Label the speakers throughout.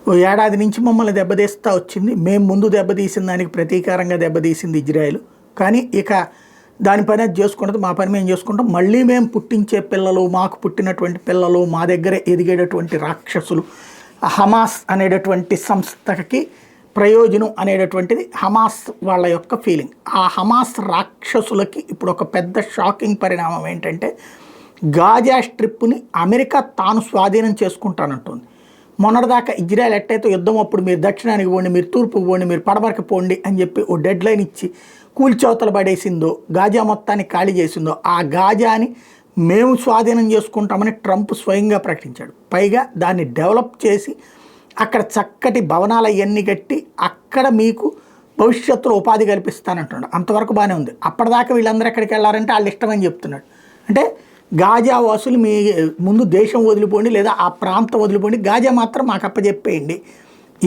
Speaker 1: ఓ ఏడాది నుంచి మమ్మల్ని దెబ్బతీస్తూ వచ్చింది. మేము ముందు దెబ్బతీసిన దానికి ప్రతీకారంగా దెబ్బతీసింది ఇజ్రాయెల్. కానీ ఇక దాని పని అది చేసుకుంటుంది, మా పని మేము చేసుకుంటాం. మళ్ళీ మేము పుట్టించే పిల్లలు, మాకు పుట్టినటువంటి పిల్లలు, మా దగ్గర ఎదిగేటటువంటి రాక్షసులు, హమాస్ అనేటటువంటి సంస్థకి ప్రయోజనం అనేటటువంటిది హమాస్ వాళ్ళ యొక్క ఫీలింగ్. ఆ హమాస్ రాక్షసులకి ఇప్పుడు ఒక పెద్ద షాకింగ్ పరిణామం ఏంటంటే, గాజా స్ట్రిప్ని అమెరికా తాను స్వాధీనం చేసుకుంటానంటుంది. మొన్నటిదాకా ఇజ్రాయెల్ ఎట్టయితే యుద్ధం అప్పుడు మీరు దక్షిణానికి పోండి, మీరు తూర్పుకి పోండి, మీరు పడమరకు పోండి అని చెప్పి ఓ డెడ్ లైన్ ఇచ్చి కూల్చవతలు పడేసిందో, గాజా మొత్తాన్ని ఖాళీ చేసిందో, ఆ గాజాని మేము స్వాధీనం చేసుకుంటామని ట్రంప్ స్వయంగా ప్రకటించాడు. పైగా దాన్ని డెవలప్ చేసి అక్కడ చక్కటి భవనాలు అవన్నీ కట్టి అక్కడ మీకు భవిష్యత్తులో ఉపాధి కల్పిస్తానంటున్నాడు. అంతవరకు బాగానే ఉంది. అప్పటిదాకా వీళ్ళందరూ ఎక్కడికి వెళ్ళారంటే వాళ్ళు ఇష్టమని చెప్తున్నాడు. అంటే గాజా వాసులు మీ ముందు దేశం వదిలిపోండి, లేదా ఆ ప్రాంతం వదిలిపోండి, గాజా మాత్రం మాకు అప్పచెప్పేయండి.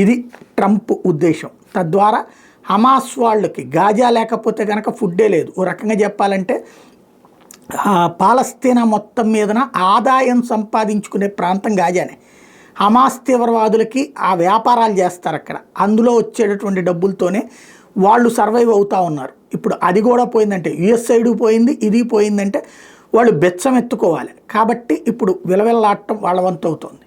Speaker 1: ఇది ట్రంప్ ఉద్దేశం. తద్వారా హమాస్ వాళ్ళకి గాజా లేకపోతే కనుక ఫుడ్డే లేదు. ఓ రకంగా చెప్పాలంటే పాలస్తీనా మొత్తం మీదన ఆదాయం సంపాదించుకునే ప్రాంతం గాజానే. హమాస్ తీవ్రవాదులకి ఆ వ్యాపారాలు చేస్తారు అక్కడ, అందులో వచ్చేటటువంటి డబ్బులతోనే వాళ్ళు సర్వైవ్ అవుతూ ఉన్నారు. ఇప్పుడు అది కూడా పోయిందంటే, యుఎస్ సైడ్ పోయింది, ఇది పోయిందంటే వాళ్ళు బెచ్చం ఎత్తుకోవాలి. కాబట్టి ఇప్పుడు విలవిల్లాడటం వాళ్ళ వంతు అవుతుంది.